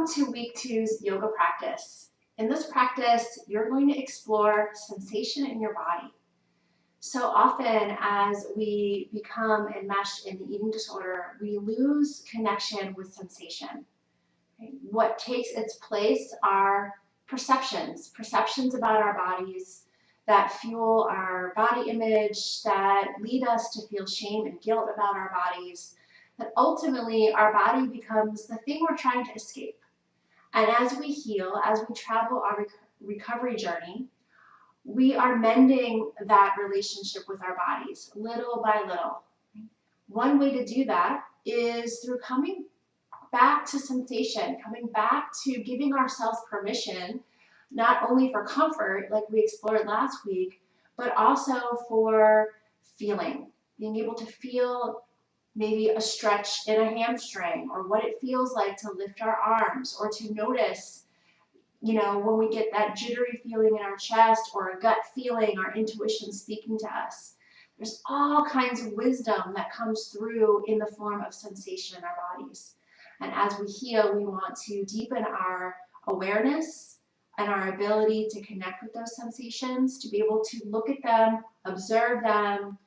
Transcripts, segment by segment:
Welcome to week 2's yoga practice. In this practice, you're going to explore sensation in your body. So often as we become enmeshed in the eating disorder, we lose connection with sensation. Right? What takes its place are perceptions about our bodies that fuel our body image, that lead us to feel shame and guilt about our bodies, that ultimately our body becomes the thing we're trying to escape. And as we heal, as we travel our recovery journey, we are mending that relationship with our bodies little by little. One way to do that is through coming back to sensation, coming back to giving ourselves permission, not only for comfort, like we explored last week, but also for feeling, being able to feel maybe a stretch in a hamstring, or what it feels like to lift our arms, or to notice, when we get that jittery feeling in our chest, or a gut feeling, our intuition speaking to us. There's all kinds of wisdom that comes through in the form of sensation in our bodies. And as we heal, we want to deepen our awareness and our ability to connect with those sensations, to be able to look at them, observe them,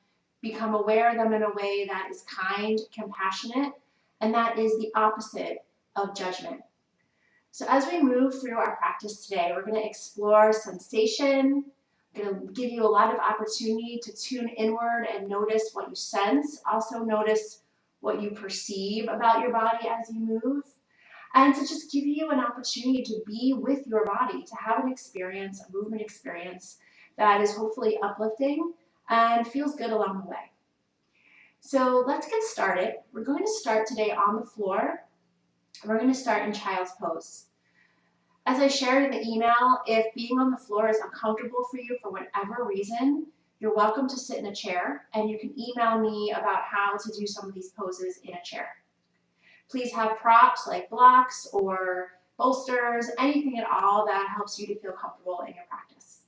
become aware of them in a way that is kind, compassionate, and that is the opposite of judgment. So as we move through our practice today, we're going to explore sensation. I'm going to give you a lot of opportunity to tune inward and notice what you sense. Also notice what you perceive about your body as you move. And to just give you an opportunity to be with your body, to have an experience, a movement experience that is hopefully uplifting and feels good along the way. So let's get started. We're going to start today on the floor. We're going to start in child's pose. As I shared in the email, if being on the floor is uncomfortable for you for whatever reason, you're welcome to sit in a chair, and you can email me about how to do some of these poses in a chair. Please have props like blocks or bolsters, anything at all that helps you to feel comfortable in your practice.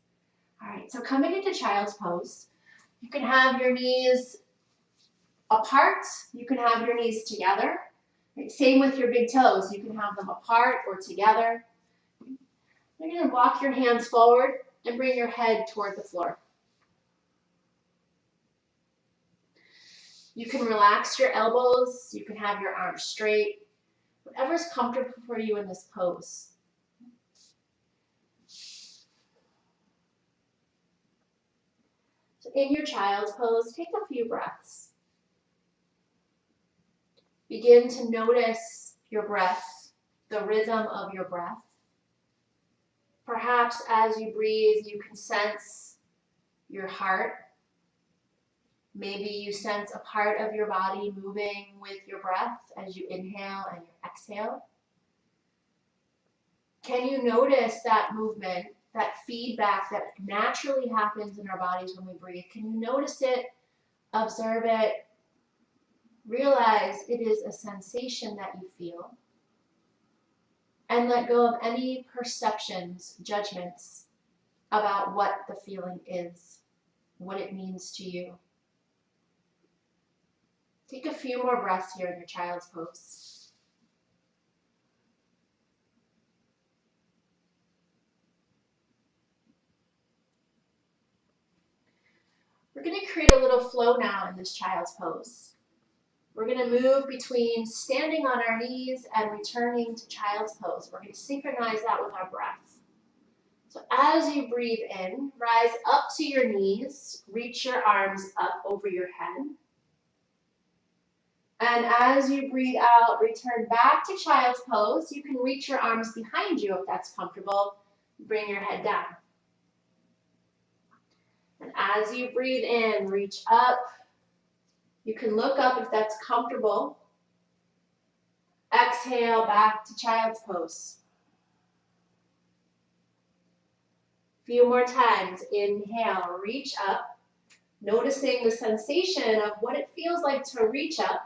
All right, so coming into child's pose, you can have your knees apart, you can have your knees together. Same with your big toes, you can have them apart or together. You're going to walk your hands forward and bring your head toward the floor. You can relax your elbows, you can have your arms straight, whatever's comfortable for you in this pose. So in your child's pose, take a few breaths. Begin to notice your breath, the rhythm of your breath. Perhaps as you breathe, you can sense your heart. Maybe you sense a part of your body moving with your breath as you inhale and you exhale. Can you notice that movement, that feedback that naturally happens in our bodies when we breathe? Can you notice it, observe it, realize it is a sensation that you feel, and let go of any perceptions, judgments about what the feeling is, what it means to you. Take a few more breaths here in your child's pose. We're going to create a little flow now in this child's pose. We're going to move between standing on our knees and returning to child's pose. We're going to synchronize that with our breath. So as you breathe in, rise up to your knees, reach your arms up over your head. And as you breathe out, return back to child's pose. You can reach your arms behind you if that's comfortable. Bring your head down. And as you breathe in, reach up. You can look up if that's comfortable. Exhale back to child's pose. A few more times. Inhale, reach up. Noticing the sensation of what it feels like to reach up.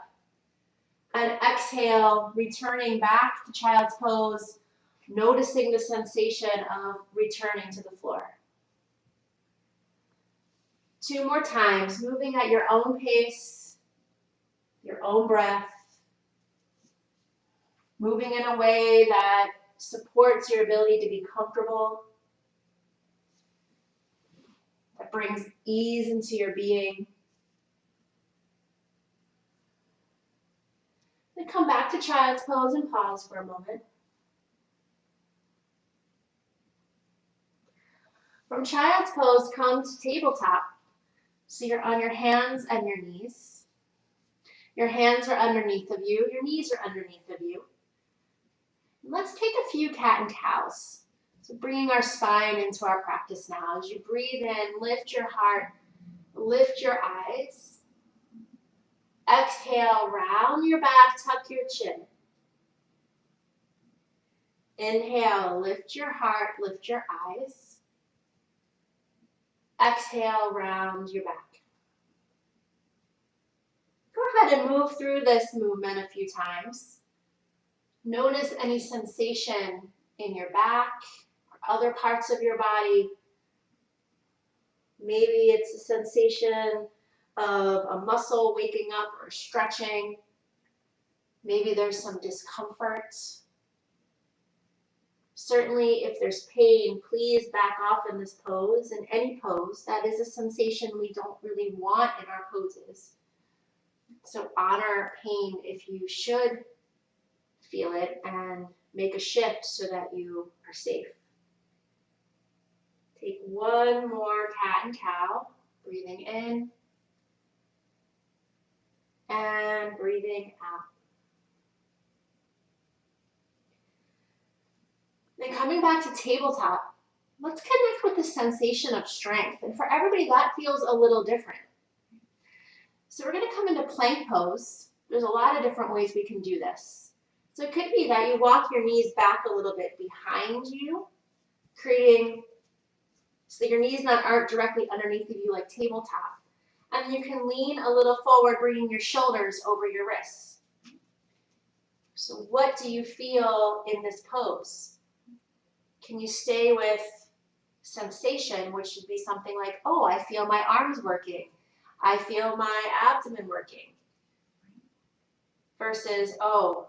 And exhale, returning back to child's pose, noticing the sensation of returning to the floor. 2 more times, moving at your own pace, your own breath. moving in a way that supports your ability to be comfortable, that brings ease into your being. Then come back to child's pose and pause for a moment. From child's pose, come to tabletop. So you're on your hands and your knees. Your hands are underneath of you. Your knees are underneath of you. Let's take a few cat and cows. So bringing our spine into our practice now. As you breathe in, lift your heart, lift your eyes. Exhale, round your back, tuck your chin. Inhale, lift your heart, lift your eyes. Exhale, round your back. Go ahead and move through this movement a few times. Notice any sensation in your back or other parts of your body. Maybe it's a sensation of a muscle waking up or stretching. Maybe there's some discomfort. Certainly, if there's pain, please back off in this pose. In any pose, that is a sensation we don't really want in our poses. So honor pain if you should feel it and make a shift so that you are safe. Take one more cat and cow, breathing in and breathing out. Then coming back to tabletop, let's connect with the sensation of strength. And for everybody, that feels a little different. So we're going to come into plank pose. There's a lot of different ways we can do this. So it could be that you walk your knees back a little bit behind you, creating so that your knees aren't directly underneath of you like tabletop. And you can lean a little forward, bringing your shoulders over your wrists. So what do you feel in this pose? Can you stay with sensation, which should be something like, oh, I feel my arms working. I feel my abdomen working. Versus, oh,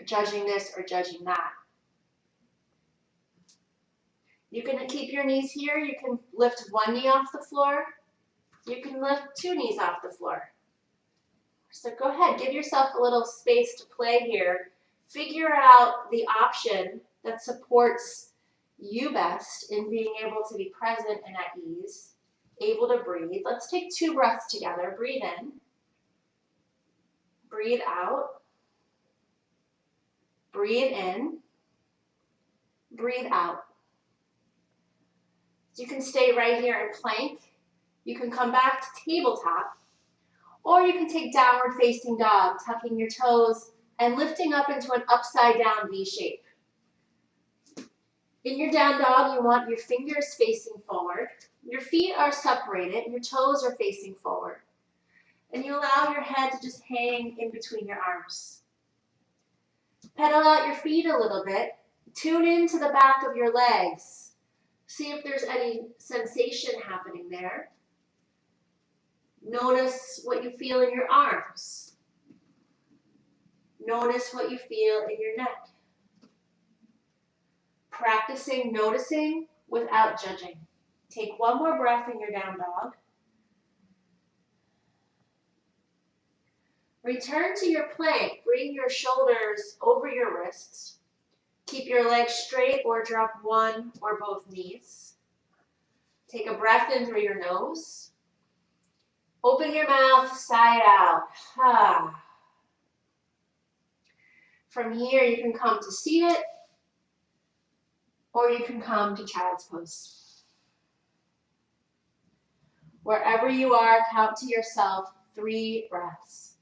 judging this or judging that. You can keep your knees here. You can lift one knee off the floor. You can lift two knees off the floor. So go ahead, give yourself a little space to play here. Figure out the option that supports you best in being able to be present and at ease, able to breathe. Let's take 2 breaths together. Breathe in. Breathe out. Breathe in. Breathe out. So you can stay right here in plank. You can come back to tabletop, or you can take downward facing dog, tucking your toes and lifting up into an upside down V shape. In your down dog, you want your fingers facing forward. Your feet are separated, your toes are facing forward. And you allow your head to just hang in between your arms. Pedal out your feet a little bit. Tune into the back of your legs. See if there's any sensation happening there. Notice what you feel in your arms. Notice what you feel in your neck. Practicing noticing without judging. Take one more breath in your down dog. Return to your plank. Bring your shoulders over your wrists. Keep your legs straight or drop one or both knees. Take a breath in through your nose. Open your mouth, side out. Ah. From here, you can come to seated, or you can come to child's pose. Wherever you are, count to yourself 3 breaths.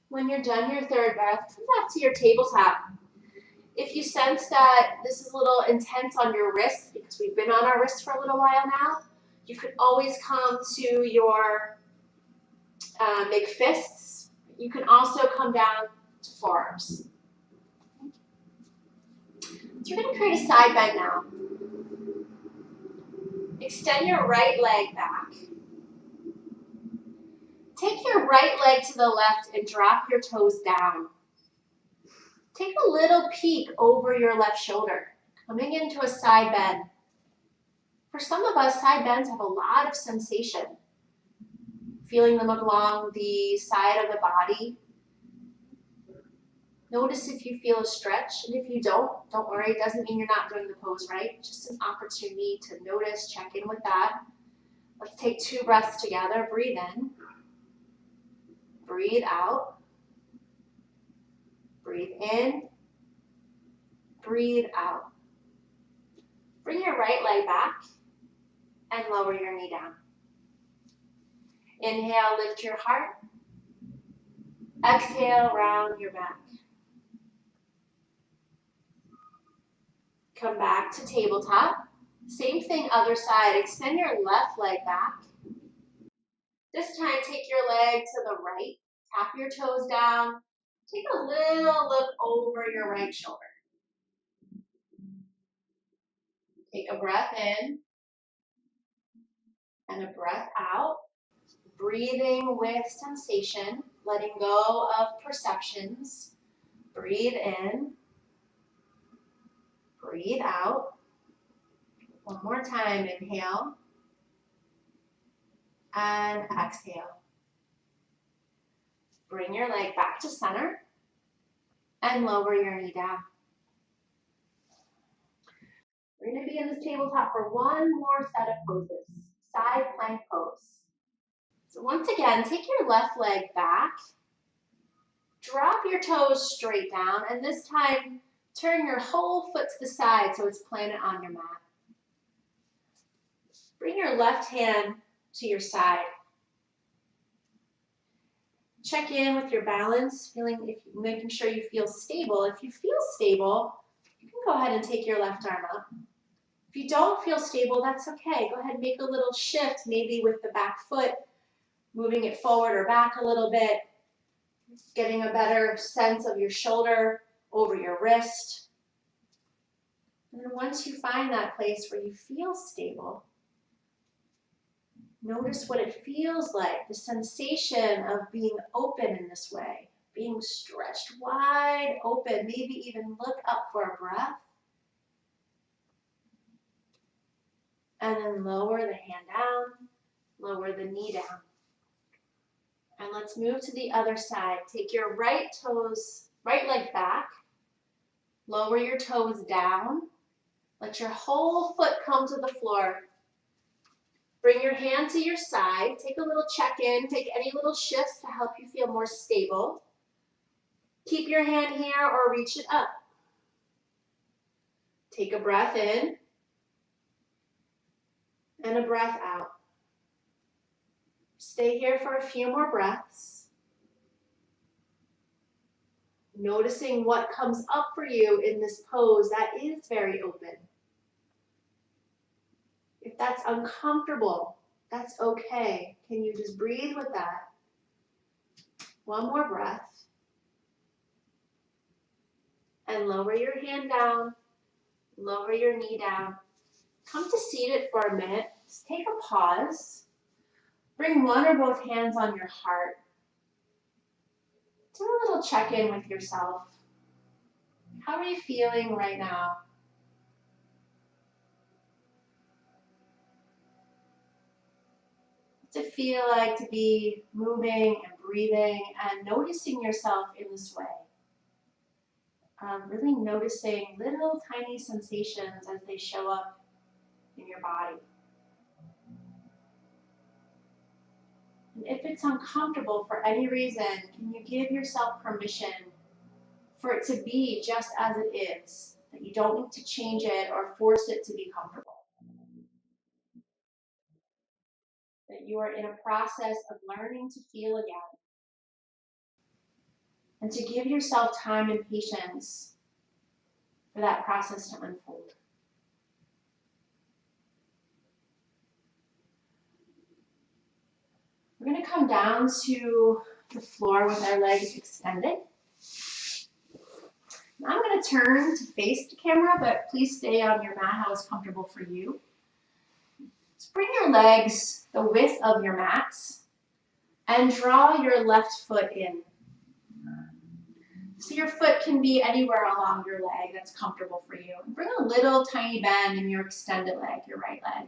When you're done your 3rd breath, come back to your tabletop. If you sense that this is a little intense on your wrists, because we've been on our wrists for a little while now, you could always come to your make fists. You can also come down to forearms. So you're going to create a side bend now. Extend your right leg back. Take your right leg to the left and drop your toes down. Take a little peek over your left shoulder, coming into a side bend. For some of us, side bends have a lot of sensation. Feeling them along the side of the body. Notice if you feel a stretch, and if you don't worry, it doesn't mean you're not doing the pose right. Just an opportunity to notice, check in with that. Let's take 2 breaths together. Breathe in. Breathe out. Breathe in. Breathe out. Bring your right leg back and lower your knee down. Inhale, lift your heart. Exhale, round your back. Come back to tabletop. Same thing, other side. Extend your left leg back. This time, take your leg to the right. Tap your toes down. Take a little look over your right shoulder. Take a breath in and a breath out. Breathing with sensation, letting go of perceptions. Breathe in. Breathe out. One more time, inhale. And exhale. Bring your leg back to center and lower your knee down. We're going to be in this tabletop for one more set of poses. Side plank pose. So once again, take your left leg back. Drop your toes straight down, and this time turn your whole foot to the side so it's planted on your mat. Bring your left hand to your side. Check in with your balance, making sure you feel stable. If you feel stable, you can go ahead and take your left arm up. If you don't feel stable, that's okay. Go ahead and make a little shift, maybe with the back foot, moving it forward or back a little bit, getting a better sense of your shoulder over your wrist. And then once you find that place where you feel stable, notice what it feels like, the sensation of being open in this way, being stretched wide open, maybe even look up for a breath. And then lower the hand down, lower the knee down. And let's move to the other side. Take your right leg back, lower your toes down, let your whole foot come to the floor. Bring your hand to your side, take a little check-in, take any little shifts to help you feel more stable. Keep your hand here or reach it up. Take a breath in and a breath out. Stay here for a few more breaths. Noticing what comes up for you in this pose that is very open. If that's uncomfortable, that's okay. Can you just breathe with that? One more breath. And lower your hand down, lower your knee down. Come to seated for a minute. Just take a pause. Bring one or both hands on your heart. Do a little check-in with yourself. How are you feeling right now? What's it feel like to be moving and breathing and noticing yourself in this way? Really noticing little tiny sensations as they show up in your body. And if it's uncomfortable for any reason, can you give yourself permission for it to be just as it is, that you don't need to change it or force it to be comfortable? That you are in a process of learning to feel again. And to give yourself time and patience for that process to unfold. We're going to come down to the floor with our legs extended. Now I'm going to turn to face the camera, but please stay on your mat how is comfortable for you. Just bring your legs the width of your mats and draw your left foot in. So your foot can be anywhere along your leg that's comfortable for you. Bring a little tiny bend in your extended leg, your right leg.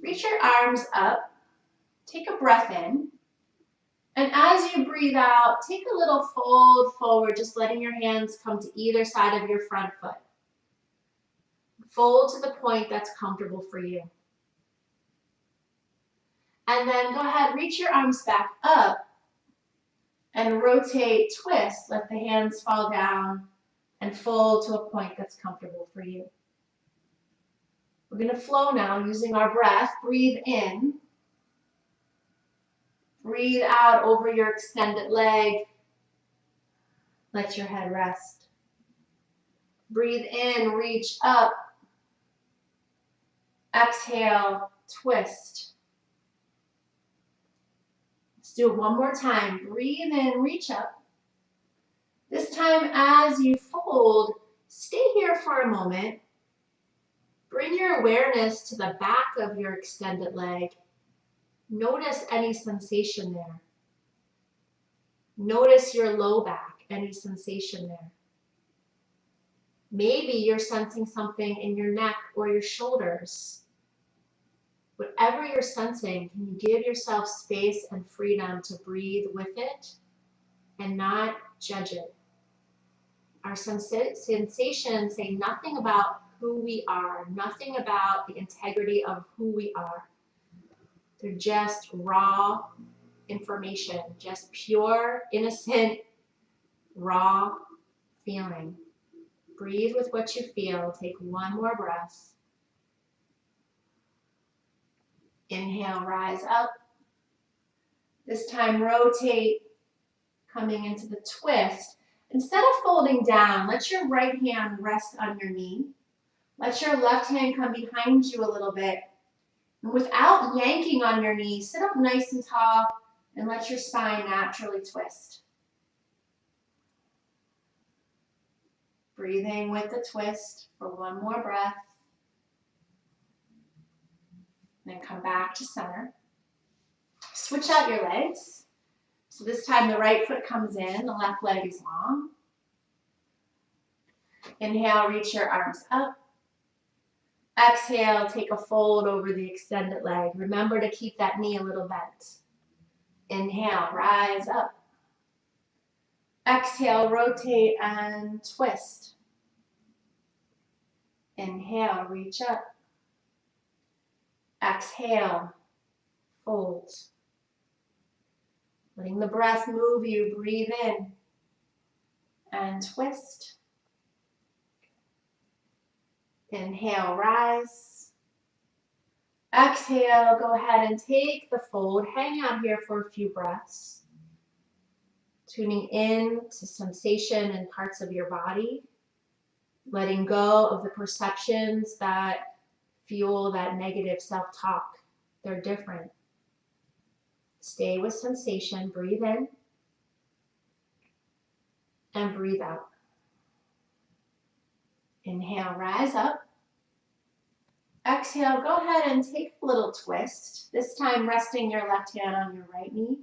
Reach your arms up, take a breath in, and as you breathe out, take a little fold forward, just letting your hands come to either side of your front foot. Fold to the point that's comfortable for you. And then go ahead, reach your arms back up and rotate, twist, let the hands fall down and fold to a point that's comfortable for you. We're going to flow now using our breath. Breathe in. Breathe out over your extended leg. Let your head rest. Breathe in, reach up. Exhale, twist. Let's do it one more time. Breathe in, reach up. This time as you fold, stay here for a moment. Bring your awareness to the back of your extended leg. Notice any sensation there. Notice your low back, any sensation there. Maybe you're sensing something in your neck or your shoulders. Whatever you're sensing, can you give yourself space and freedom to breathe with it and not judge it? Our sensations say nothing about who we are, nothing about the integrity of who we are. They're just raw information, just pure, innocent, raw feeling. Breathe with what you feel. Take one more breath. Inhale, rise up. This time rotate, coming into the twist. Instead of folding down, let your right hand rest on your knee. Let your left hand come behind you a little bit. And without yanking on your knee, sit up nice and tall and let your spine naturally twist. Breathing with the twist for one more breath. Then come back to center. Switch out your legs. So this time the right foot comes in, the left leg is long. Inhale, reach your arms up. Exhale, take a fold over the extended leg. Remember to keep that knee a little bent. Inhale, rise up. Exhale, rotate and twist. Inhale, reach up. Exhale, fold. Letting the breath move you, breathe in and twist. Inhale, rise. Exhale, go ahead and take the fold. Hang out here for a few breaths. Tuning in to sensation in parts of your body. Letting go of the perceptions that fuel that negative self-talk. They're different. Stay with sensation. Breathe in and breathe out. Inhale, rise up. Exhale, go ahead and take a little twist. This time resting your left hand on your right knee.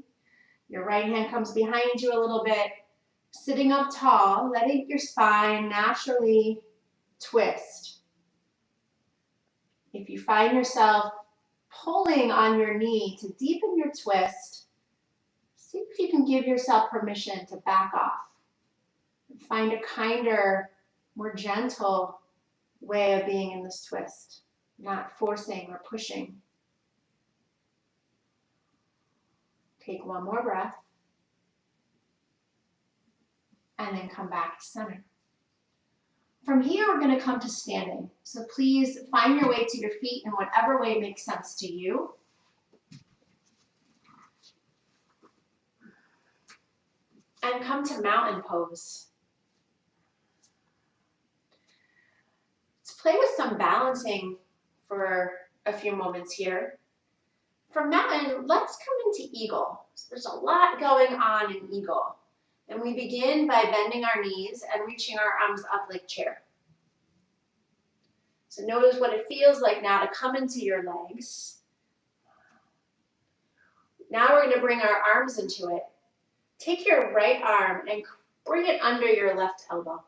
Your right hand comes behind you a little bit. Sitting up tall, letting your spine naturally twist. If you find yourself pulling on your knee to deepen your twist, see if you can give yourself permission to back off. Find a kinder, more gentle way of being in this twist, not forcing or pushing. Take one more breath and then come back to center. From here, we're going to come to standing. So please find your way to your feet in whatever way makes sense to you. And come to mountain pose. Let's play with some balancing for a few moments here. From mountain, let's come into eagle. So there's a lot going on in eagle. And we begin by bending our knees and reaching our arms up like chair. So notice what it feels like now to come into your legs. Now we're going to bring our arms into it. Take your right arm and bring it under your left elbow.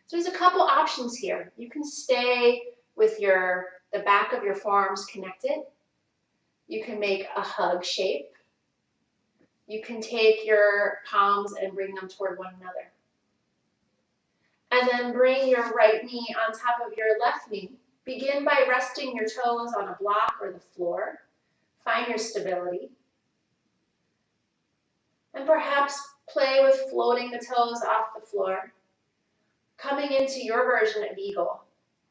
So there's a couple options here. You can stay with the back of your forearms connected. You can make a hug shape. You can take your palms and bring them toward one another. And then bring your right knee on top of your left knee. Begin by resting your toes on a block or the floor. Find your stability. And perhaps play with floating the toes off the floor. Coming into your version of eagle,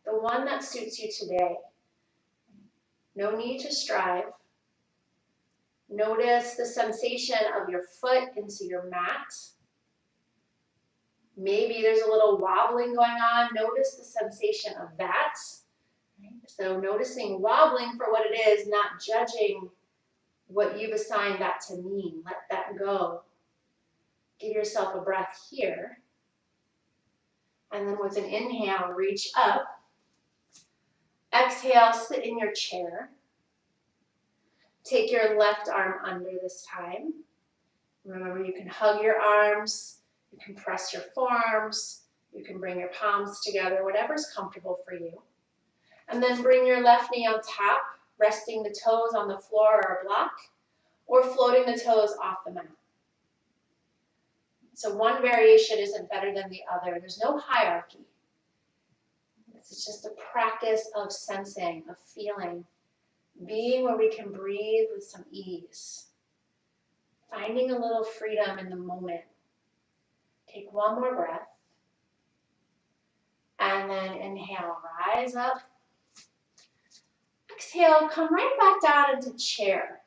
the one that suits you today. No need to strive. Notice the sensation of your foot into your mat. Maybe there's a little wobbling going on. Notice the sensation of that. So noticing wobbling for what it is, not judging what you've assigned that to mean. Let that go. Give yourself a breath here. And then with an inhale, reach up. Exhale, sit in your chair. Take your left arm under this time. Remember, you can hug your arms. You can press your forearms. You can bring your palms together, whatever's comfortable for you. And then bring your left knee on top, resting the toes on the floor or a block, or floating the toes off the mat. So one variation isn't better than the other. There's no hierarchy. This is just a practice of sensing, of feeling, being where we can breathe with some ease, finding a little freedom in the moment. Take one more breath, and then inhale, rise up. Exhale, come right back down into chair.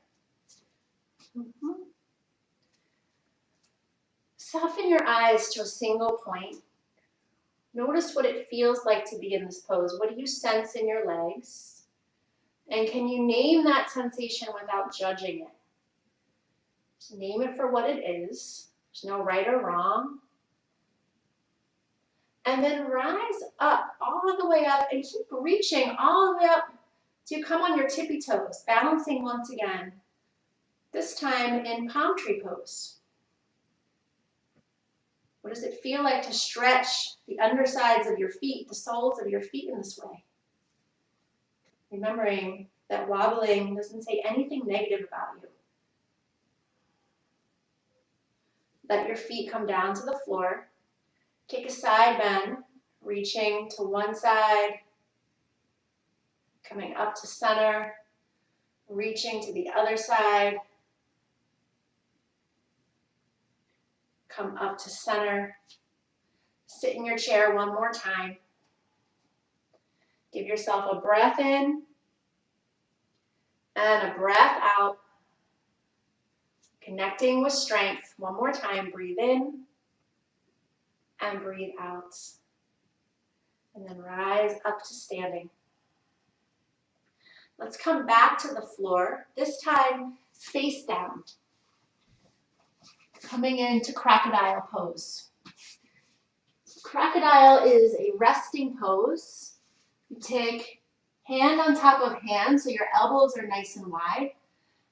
Soften your eyes to a single point. Notice what it feels like to be in this pose. What do you sense in your legs? And can you name that sensation without judging it? Just name it for what it is. There's no right or wrong. And then rise up, all the way up, and keep reaching all the way up till you come on your tippy toes, balancing once again, this time in palm tree pose. What does it feel like to stretch the undersides of your feet, the soles of your feet in this way? Remembering that wobbling doesn't say anything negative about you. Let your feet come down to the floor. Take a side bend, reaching to one side, coming up to center, reaching to the other side, come up to center. Sit in your chair one more time. Give yourself a breath in and a breath out. Connecting with strength. One more time. Breathe in and breathe out. And then rise up to standing. Let's come back to the floor, this time face down. Coming into crocodile pose. Crocodile is a resting pose. You take hand on top of hand so your elbows are nice and wide.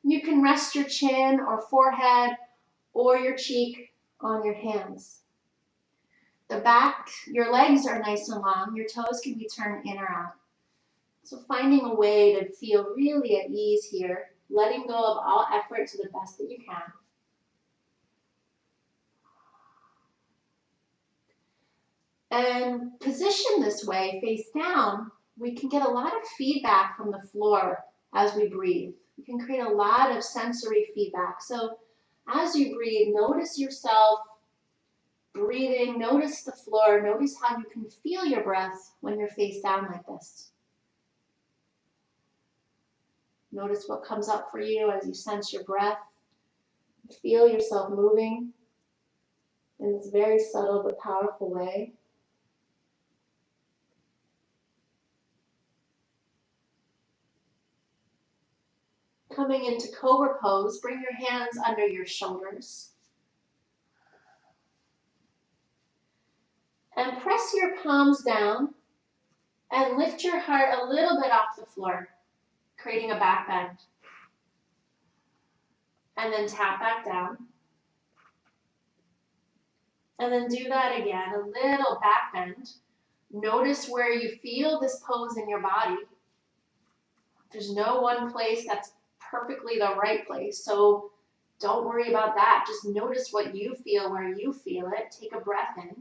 You can rest your chin or forehead or your cheek on your hands. The back, your legs are nice and long. Your toes can be turned in or out. So finding a way to feel really at ease here, letting go of all effort to the best that you can. And position this way, face down, we can get a lot of feedback from the floor as we breathe. We can create a lot of sensory feedback. So as you breathe, notice yourself breathing, notice the floor, notice how you can feel your breath when you're face down like this. Notice what comes up for you as you sense your breath. Feel yourself moving in this very subtle but powerful way. Coming into cobra pose, bring your hands under your shoulders. And press your palms down and lift your heart a little bit off the floor, creating a back bend. And then tap back down. And then do that again, a little back bend. Notice where you feel this pose in your body. There's no one place that's perfectly the right place, so don't worry about that. Just notice what you feel where you feel it. Take a breath in,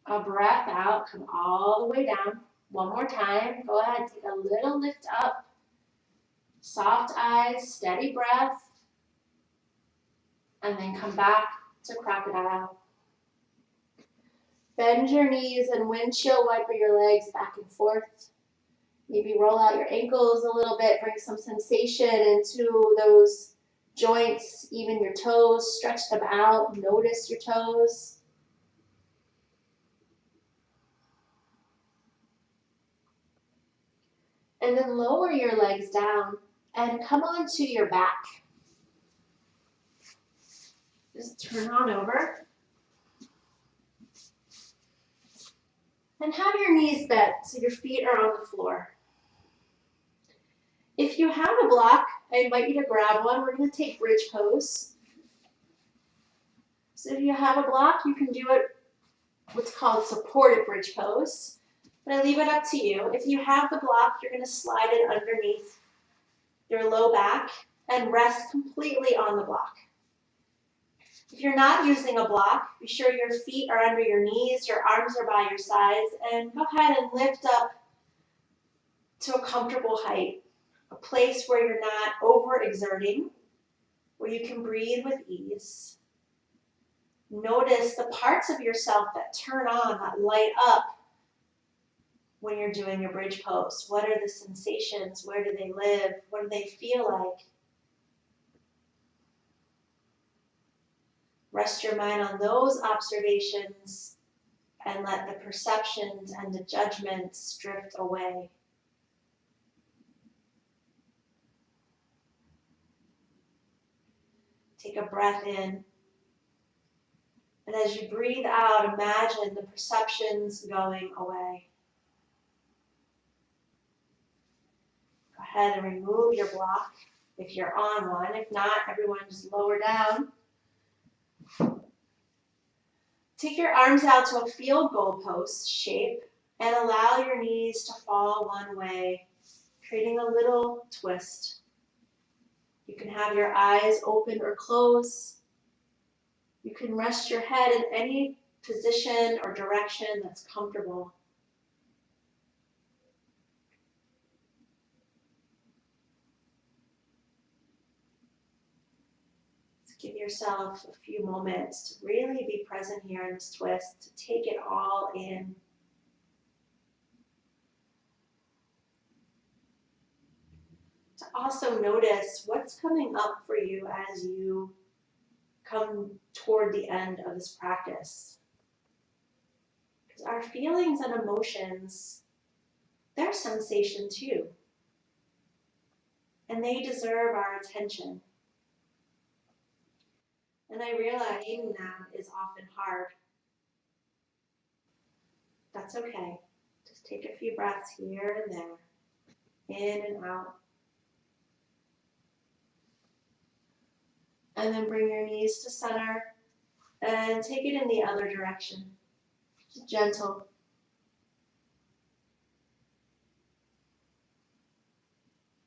a breath out, come all the way down. One more time, go ahead, take a little lift up. Soft eyes, steady breath, and then come back to crocodile. Bend your knees and windshield wiper your legs back and forth. Maybe roll out your ankles a little bit, bring some sensation into those joints, even your toes, stretch them out, notice your toes. And then lower your legs down and come onto your back. Just turn on over. And have your knees bent so your feet are on the floor. If you have a block, I invite you to grab one. We're going to take bridge pose. So if you have a block, you can do it what's called supported bridge pose. But I leave it up to you. If you have the block, you're going to slide it underneath your low back and rest completely on the block. If you're not using a block, be sure your feet are under your knees, your arms are by your sides, and go ahead and lift up to a comfortable height, a place where you're not overexerting, where you can breathe with ease. Notice the parts of yourself that turn on, that light up when you're doing your bridge pose. What are the sensations? Where do they live? What do they feel like? Rest your mind on those observations and let the perceptions and the judgments drift away. Take a breath in. And as you breathe out, imagine the perceptions going away. Go ahead and remove your block if you're on one. If not, everyone just lower down. Take your arms out to a field goal post shape and allow your knees to fall one way, creating a little twist. You can have your eyes open or close. You can rest your head in any position or direction that's comfortable. Give yourself a few moments to really be present here in this twist, to take it all in. To also notice what's coming up for you as you come toward the end of this practice. Because our feelings and emotions, they're sensation too. And they deserve our attention. And I realize naming them is often hard. That's okay. Just take a few breaths here and there, in and out. And then bring your knees to center and take it in the other direction. Just gentle.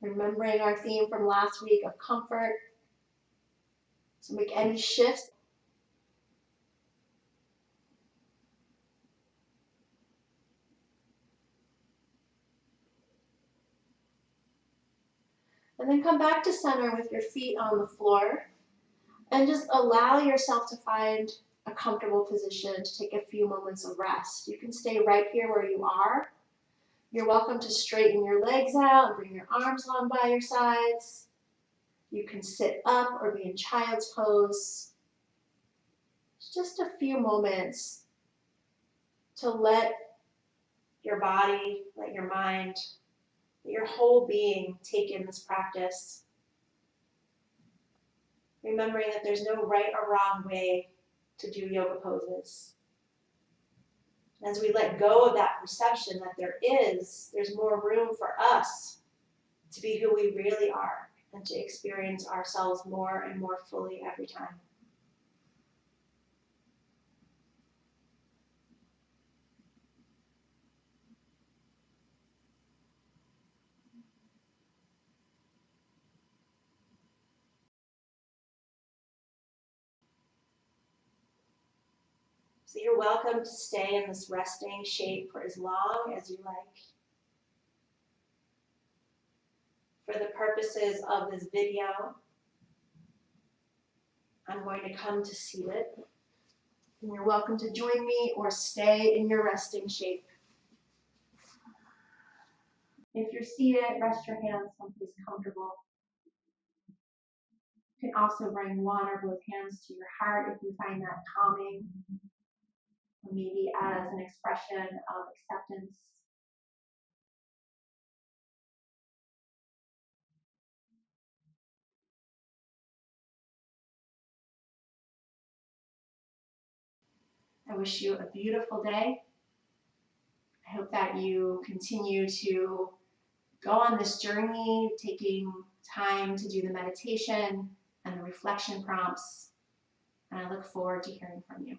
Remembering our theme from last week of comfort. So make any shifts. And then come back to center with your feet on the floor. And just allow yourself to find a comfortable position to take a few moments of rest. You can stay right here where you are. You're welcome to straighten your legs out and bring your arms along by your sides. You can sit up or be in child's pose. Just a few moments to let your body, let your mind, let your whole being take in this practice. Remembering that there's no right or wrong way to do yoga poses. As we let go of that perception that there's more room for us to be who we really are and to experience ourselves more and more fully every time. So you're welcome to stay in this resting shape for as long as you like. For the purposes of this video, I'm going to come to seated. And you're welcome to join me or stay in your resting shape. If you're seated, rest your hands someplace comfortable. You can also bring one or both hands to your heart if you find that calming, or maybe as an expression of acceptance. I wish you a beautiful day. I hope that you continue to go on this journey, taking time to do the meditation and the reflection prompts. And I look forward to hearing from you.